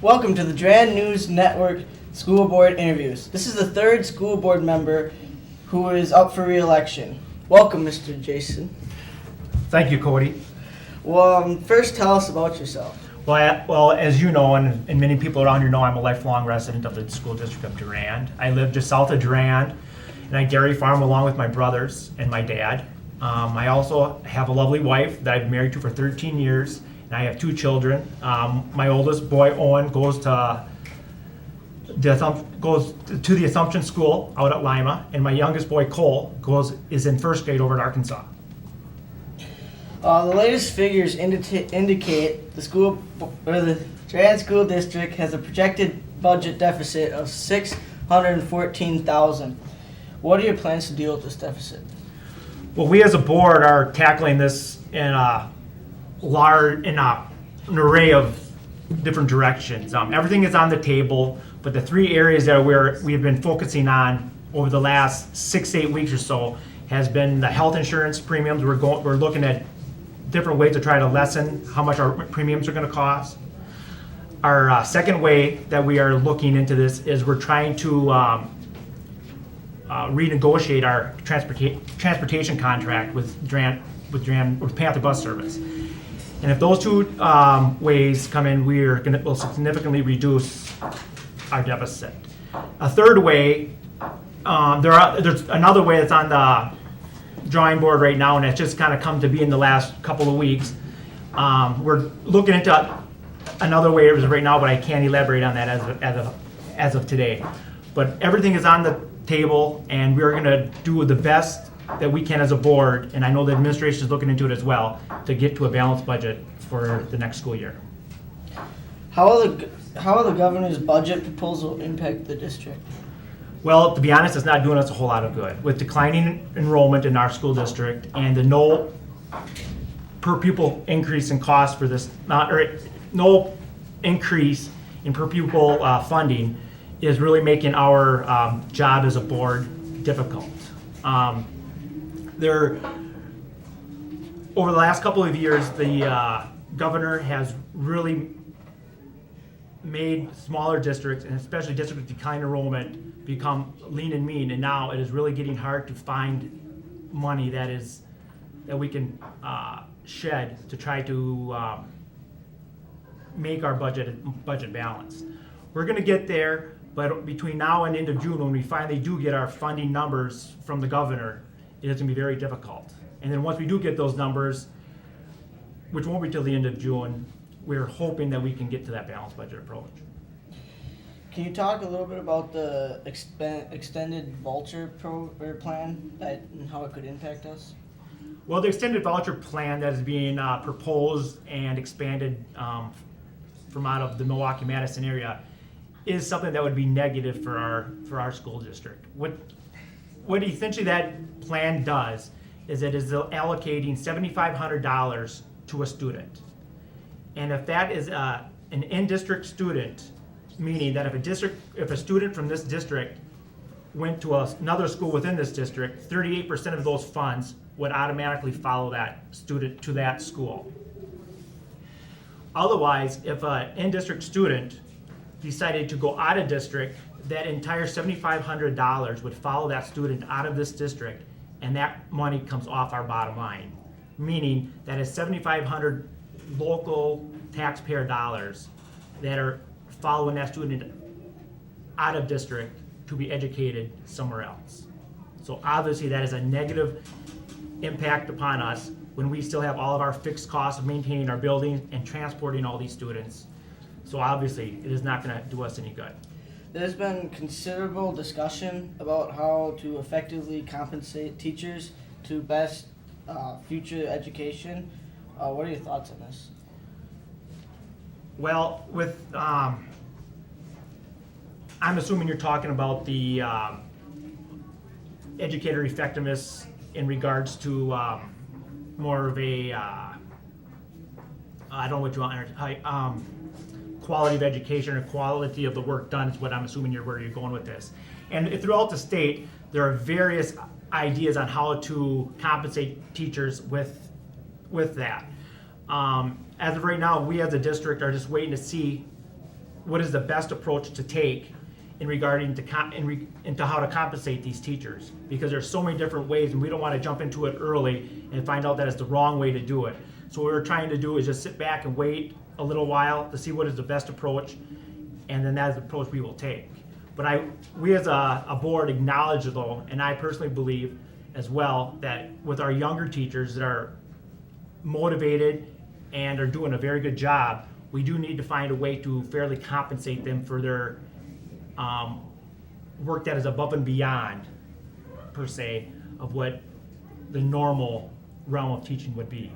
Welcome to the Dran News Network School Board Interviews. This is the third school board member who is up for re-election. Welcome, Mr. Jason. Thank you, Cody. Well, first tell us about yourself. Well, as you know, and many people around here know, I'm a lifelong resident of the school district of Durand. I live just south of Durand, and I dairy farm along with my brothers and my dad. I also have a lovely wife that I've been married to for 13 years, and I have two children. My oldest boy, Owen, goes to the Assumption School out at Lima, and my youngest boy, Cole, is in first grade over at Arkansas. The latest figures indicate the Durand School District has a projected budget deficit of $614,000. What are your plans to deal with this deficit? Well, we as a board are tackling this in an array of different directions. Everything is on the table, but the three areas that we've been focusing on over the last 6 to 8 weeks or so has been the health insurance premiums. We're looking at different ways to try to lessen how much our premiums are going to cost. Our second way that we are looking into this is we're trying to renegotiate our transportation contract with Panther Bus Service. And if those two ways come in, we'll significantly reduce our deficit. A third way, there's another way that's on the drawing board right now, and it's just kind of come to be in the last couple of weeks. We're looking into another way right now, but I can't elaborate on that as of today. But everything is on the table, and we're going to do the best that we can as a board, and I know the administration is looking into it as well, to get to a balanced budget for the next school year. How will the governor's budget proposal impact the district? Well, to be honest, it's not doing us a whole lot of good. With declining enrollment in our school district and the no per pupil increase in cost for this, no increase in per pupil funding is really making our job as a board difficult. Over the last couple of years, the governor has really made smaller districts, and especially districts with declining enrollment, become lean and mean, and now it is really getting hard to find money that we can shed to try to make our budget balanced. We're going to get there, but between now and end of June, when we finally do get our funding numbers from the governor, it is going to be very difficult. And then once we do get those numbers, which won't be till the end of June, we're hoping that we can get to that balanced budget approach. Can you talk a little bit about the extended voucher plan and how it could impact us? Well, the extended voucher plan that is being proposed and expanded from out of the Milwaukee-Madison area is something that would be negative for our school district. What essentially that plan does is it is allocating $7,500 to a student. And if that is an in-district student, meaning that if a student from this district went to another school within this district, 38% of those funds would automatically follow that student to that school. Otherwise, if an in-district student decided to go out of district, that entire $7,500 would follow that student out of this district, and that money comes off our bottom line, meaning that is $7,500 local taxpayer dollars that are following that student out of district to be educated somewhere else. So obviously that is a negative impact upon us when we still have all of our fixed costs of maintaining our buildings and transporting all these students. So obviously it is not going to do us any good. There's been considerable discussion about how to effectively compensate teachers to best future education. What are your thoughts on this? Well, I'm assuming you're talking about the educator effectiveness in regards to more of a, I don't know what you want, quality of education or quality of the work done is what I'm assuming where you're going with this. And throughout the state, there are various ideas on how to compensate teachers with that. As of right now, we as a district are just waiting to see what is the best approach to take in regarding to into how to compensate these teachers, because there's so many different ways, and we don't want to jump into it early and find out that it's the wrong way to do it. So what we're trying to do is just sit back and wait a little while to see what is the best approach, and then that is the approach we will take. But we as a board acknowledge, though, and I personally believe as well, that with our younger teachers that are motivated and are doing a very good job, we do need to find a way to fairly compensate them for their work that is above and beyond, per se, of what the normal realm of teaching would be.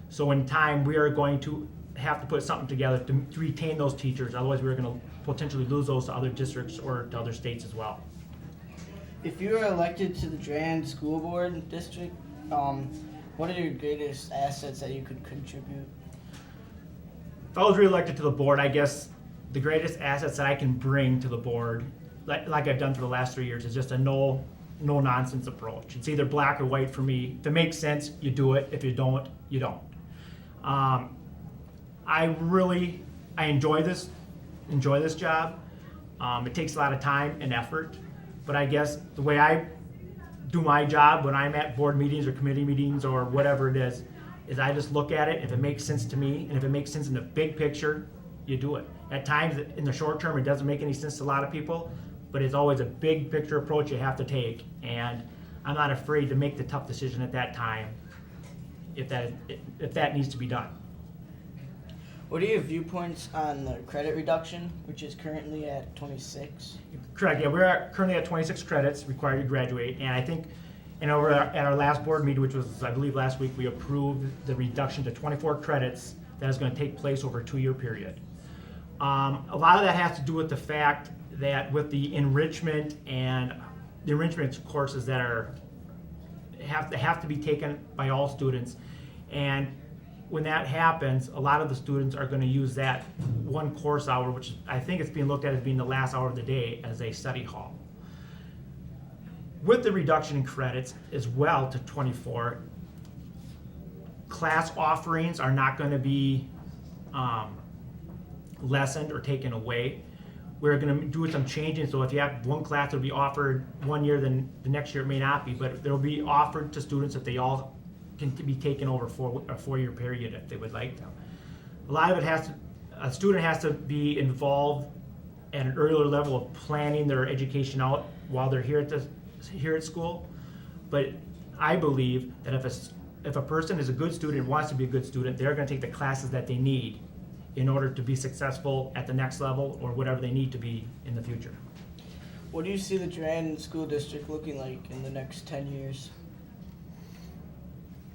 So in time, we are going to have to put something together to retain those teachers. Otherwise, we're going to potentially lose those to other districts or to other states as well. If you were elected to the Durand School Board District, what are your greatest assets that you could contribute? If I was reelected to the board, I guess the greatest assets that I can bring to the board, like I've done for the last 3 years, is just a no nonsense approach. It's either black or white for me. If it makes sense, you do it. If you don't, you don't. I enjoy this job. It takes a lot of time and effort, but I guess the way I do my job when I'm at board meetings or committee meetings or whatever it is I just look at it. If it makes sense to me, and if it makes sense in the big picture, you do it. At times, in the short term, it doesn't make any sense to a lot of people, but it's always a big picture approach you have to take, and I'm not afraid to make the tough decision at that time if that needs to be done. What are your viewpoints on the credit reduction, which is currently at 26? Correct, yeah, we're currently at 26 credits required to graduate, and I think at our last board meeting, which was, I believe, last week, we approved the reduction to 24 credits that is going to take place over a 2-year period. A lot of that has to do with the fact that with the enrichment courses that have to be taken by all students, and when that happens, a lot of the students are going to use that one course hour, which I think it's being looked at as being the last hour of the day, as a study hall. With the reduction in credits as well to 24, class offerings are not going to be lessened or taken away. We're going to do some changing, so if you have one class that will be offered one year, then the next year it may not be, but they'll be offered to students if they all can be taken over for a 4-year period if they would like them. A lot of it a student has to be involved at an earlier level of planning their education out while they're here at school. But I believe that if a person is a good student and wants to be a good student, they're going to take the classes that they need in order to be successful at the next level or whatever they need to be in the future. What do you see the Durand School District looking like in the next 10 years?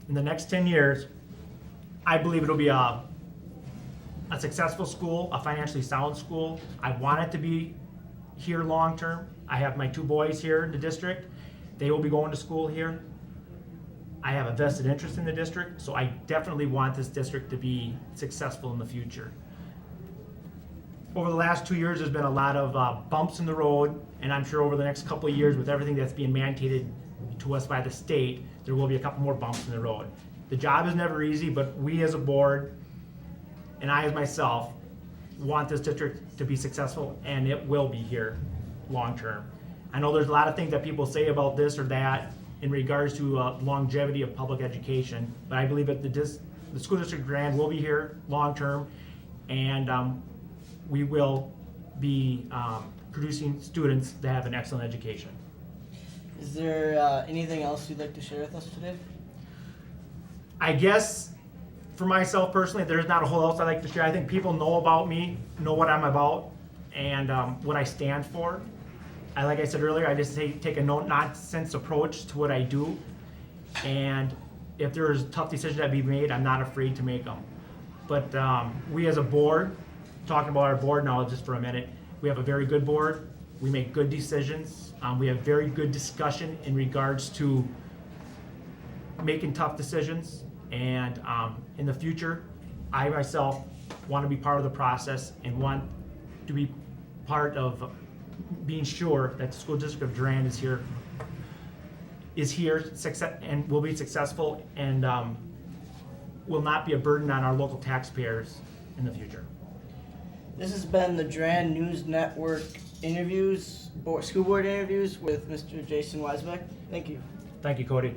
In the next 10 years, I believe it'll be a successful school, a financially sound school. I want it to be here long term. I have my 2 boys here in the district. They will be going to school here. I have a vested interest in the district, so I definitely want this district to be successful in the future. Over the last 2 years, there's been a lot of bumps in the road, and I'm sure over the next couple of years, with everything that's being mandated to us by the state, there will be a couple more bumps in the road. The job is never easy, but we as a board, and I as myself, want this district to be successful, and it will be here long term. I know there's a lot of things that people say about this or that in regards to longevity of public education, but I believe that the school district Durand will be here long term, and we will be producing students that have an excellent education. Is there anything else you'd like to share with us today? I guess for myself personally, there's not a whole lot else I'd like to share. I think people know about me, know what I'm about, and what I stand for. Like I said earlier, I just take a no-nonsense approach to what I do, and if there's tough decisions that be made, I'm not afraid to make them. But we as a board, talking about our board now just for a minute, we have a very good board. We make good decisions. We have very good discussion in regards to making tough decisions, and in the future, I myself want to be part of the process and want to be part of being sure that the school district of Durand is here and will be successful, and will not be a burden on our local taxpayers in the future. This has been the Dran News Network school board interviews with Mr. Jason Weisenbeck. Thank you. Thank you, Cody.